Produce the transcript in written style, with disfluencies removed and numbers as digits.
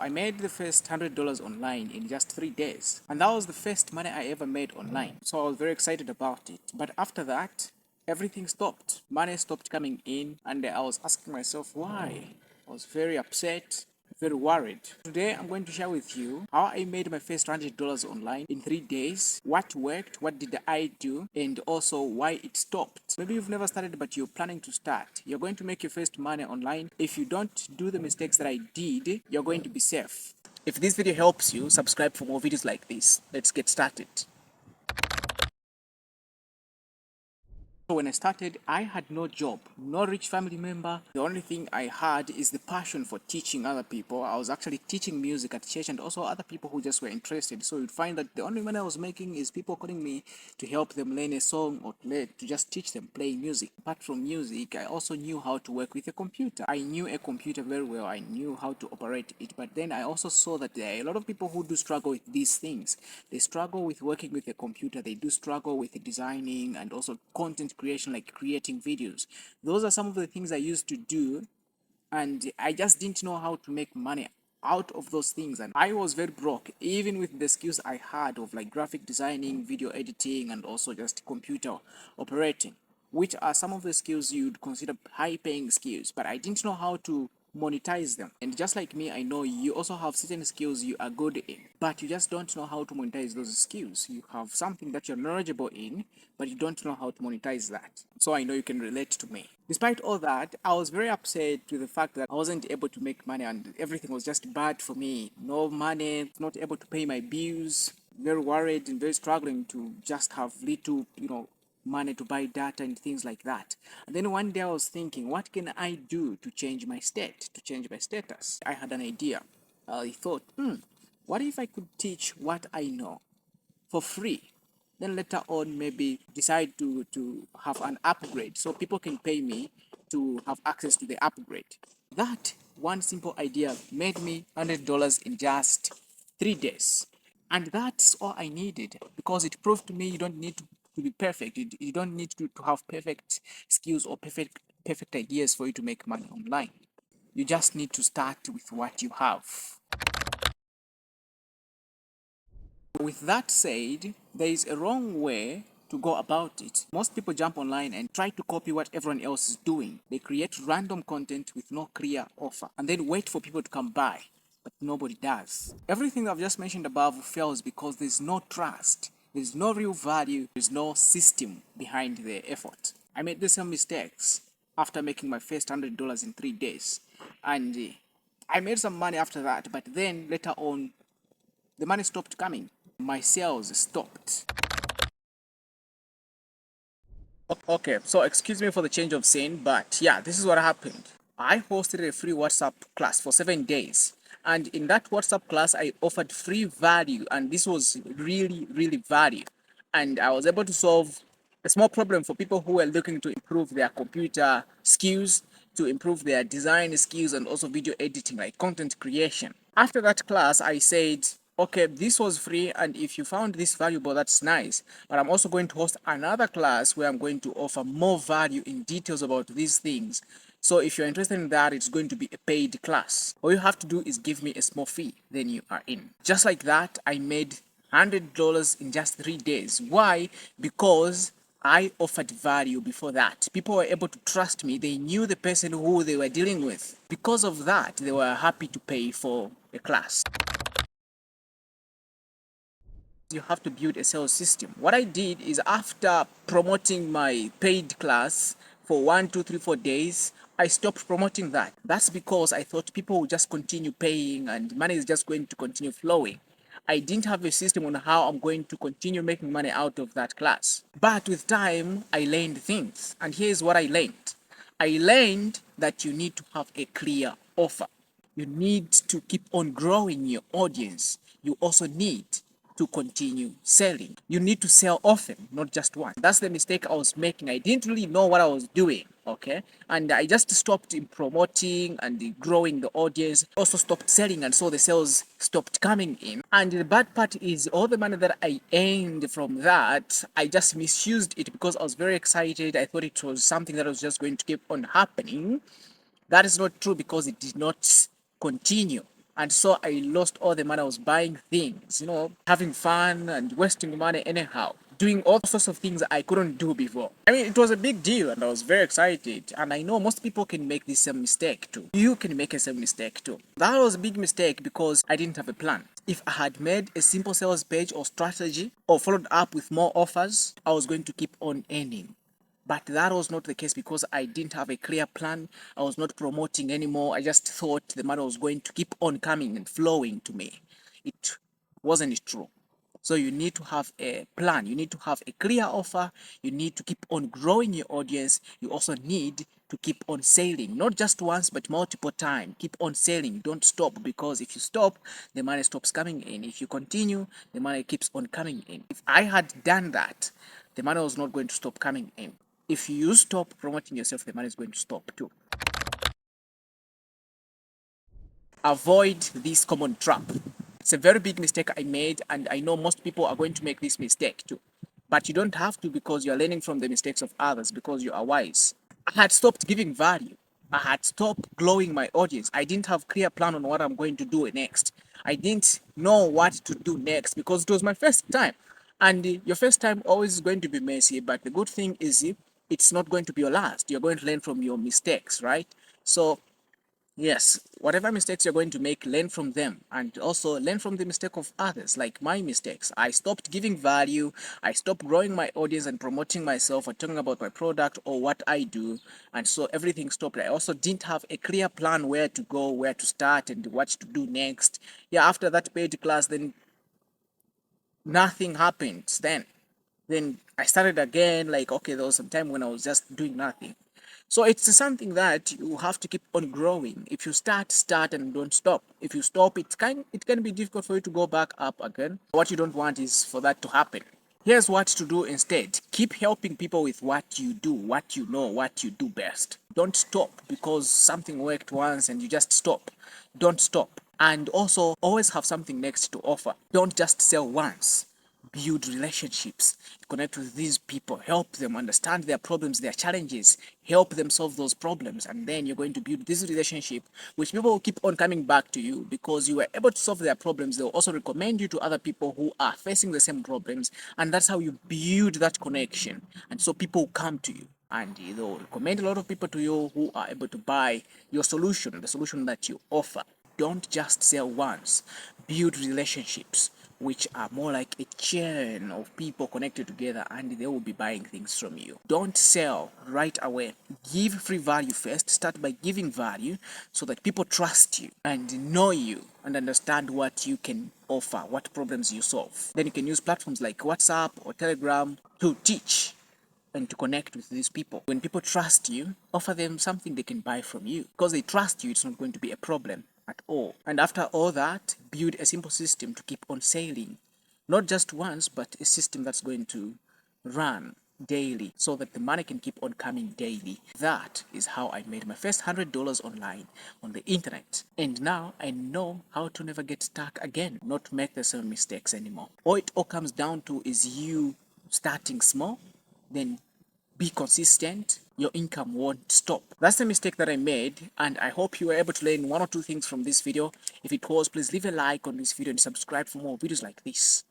I made the first $100 online in just 3 days, and that was the first money I ever made online. So I was very excited about it. But after that, everything stopped. Money stopped coming in, and I was asking myself why. I was very upset, very worried. Today, I'm going to share with you how I made my first $100 online in 3 days, what worked, what did I do, and also why it stopped. Maybe you've never started, but you're planning to start. You're going to make your first money online. If you don't do the mistakes that I did, you're going to be safe. If this video helps you, subscribe for more videos like this. Let's get started. So when I started, I had no job, no rich family member. The only thing I had is the passion for teaching other people. I was actually teaching music at church and also other people who just were interested. So you'd find that the only money I was making is people calling me to help them learn a song or to just teach them playing music. Apart from music, I also knew how to work with a computer. I knew a computer very well. I knew how to operate it. But then I also saw that there are a lot of people who do struggle with these things. They struggle with working with a computer. They do struggle with designing and also content creation, like creating videos. Those are some of the things I used to do, and I just didn't know how to make money out of those things, and I was very broke even with the skills I had of like graphic designing, video editing, and also just computer operating, which are some of the skills you'd consider high paying skills, but I didn't know how to monetize them. And just like me, I know you also have certain skills you are good in, but you just don't know how to monetize those skills. You have something that you're knowledgeable in, but you don't know how to monetize that. So I know you can relate to me. Despite all that, I was very upset with the fact that I wasn't able to make money and everything was just bad for me. No money, not able to pay my bills, very worried and very struggling to just have little, money to buy data and things like that. And then one day I was thinking, what can I do to change my state, to change my status? I had an idea. I thought, what if I could teach what I know for free? Then later on, maybe decide to have an upgrade so people can pay me to have access to the upgrade. That one simple idea made me $100 in just 3 days. And that's all I needed because it proved to me you don't need to be perfect. You don't need to have perfect skills or perfect ideas for you to make money online. You just need to start with what you have. With that said, there is a wrong way to go about it. Most people jump online and try to copy what everyone else is doing. They create random content with no clear offer and then wait for people to come by, but nobody does. Everything I've just mentioned above fails because there's no trust, there's no real value, there's no system behind the effort. I made the same mistakes after making my first $100 in 3 days, and I made some money after that, but then later on, the money stopped coming. My sales stopped. Okay, so excuse me for the change of scene, but yeah, this is what happened. I hosted a free WhatsApp class for 7 days. And in that WhatsApp class, I offered free value, and this was really, really value. And I was able to solve a small problem for people who were looking to improve their computer skills, to improve their design skills, and also video editing, like content creation. After that class, I said, okay, this was free, and if you found this valuable, that's nice. But I'm also going to host another class where I'm going to offer more value in details about these things. So if you're interested in that, it's going to be a paid class. All you have to do is give me a small fee, then you are in. Just like that, I made $100 in just 3 days. Why? Because I offered value before that. People were able to trust me. They knew the person who they were dealing with. Because of that, they were happy to pay for a class. You have to build a sales system. What I did is after promoting my paid class for 1, 2, 3, 4 days, I stopped promoting that. That's because I thought people would just continue paying and money is just going to continue flowing. I didn't have a system on how I'm going to continue making money out of that class. But with time, I learned things. And here's what I learned. I learned that you need to have a clear offer. You need to keep on growing your audience. You also need to continue selling. You need to sell often, not just once. That's the mistake I was making. I didn't really know what I was doing, okay? And I just stopped in promoting and growing the audience. Also stopped selling, and so the sales stopped coming in. And the bad part is all the money that I earned from that, I just misused it because I was very excited. I thought it was something that was just going to keep on happening. That is not true because it did not continue. And so I lost all the money. I was buying things, having fun and wasting money anyhow, doing all sorts of things I couldn't do before. I mean, it was a big deal and I was very excited. And I know most people can make this same mistake too. You can make a same mistake too. That was a big mistake because I didn't have a plan. If I had made a simple sales page or strategy or followed up with more offers, I was going to keep on earning. But that was not the case because I didn't have a clear plan. I was not promoting anymore. I just thought the money was going to keep on coming and flowing to me. It wasn't true. So you need to have a plan. You need to have a clear offer. You need to keep on growing your audience. You also need to keep on selling, not just once, but multiple times. Keep on selling. Don't stop, because if you stop, the money stops coming in. If you continue, the money keeps on coming in. If I had done that, the money was not going to stop coming in. If you stop promoting yourself, the money is going to stop too. Avoid this common trap. It's a very big mistake I made, and I know most people are going to make this mistake too. But you don't have to, because you're learning from the mistakes of others, because you are wise. I had stopped giving value. I had stopped growing my audience. I didn't have clear plan on what I'm going to do next. I didn't know what to do next because it was my first time. And your first time always is going to be messy, but the good thing is it's not going to be your last. You're going to learn from your mistakes, right? So yes, whatever mistakes you're going to make, learn from them, and also learn from the mistake of others, like my mistakes. I stopped giving value, I stopped growing my audience and promoting myself or talking about my product or what I do, and so everything stopped. I also didn't have a clear plan where to go, where to start, and what to do next. Yeah, after that paid class, then nothing happened. Then I started again, like, okay, there was some time when I was just doing nothing. So it's something that you have to keep on growing. If you start and don't stop. If you stop, it can be difficult for you to go back up again. What you don't want is for that to happen. Here's what to do instead. Keep helping people with what you do, what you know, what you do best. Don't stop because something worked once and you just stop. Don't stop. And also always have something next to offer. Don't just sell once. Build relationships, connect with these people, help them understand their problems, their challenges, help them solve those problems, and then you're going to build this relationship which people will keep on coming back to you because you were able to solve their problems. They'll also recommend you to other people who are facing the same problems, and that's how you build that connection. And so people will come to you, and they'll recommend a lot of people to you who are able to buy your solution, the solution that you offer. Don't just sell once. Build relationships which are more like a chain of people connected together, and they will be buying things from you. Don't sell right away. Give free value first. Start by giving value so that people trust you and know you and understand what you can offer, what problems you solve. Then you can use platforms like WhatsApp or Telegram to teach and to connect with these people. When people trust you, offer them something they can buy from you. Because they trust you, it's not going to be a problem at all. And after all that, build a simple system to keep on sailing. Not just once, but a system that's going to run daily so that the money can keep on coming daily. That is how I made my first $100 online on the internet. And now I know how to never get stuck again, not to make the same mistakes anymore. All it all comes down to is you starting small, then be consistent, your income won't stop. That's the mistake that I made, and I hope you were able to learn one or two things from this video. If it was, please leave a like on this video and subscribe for more videos like this.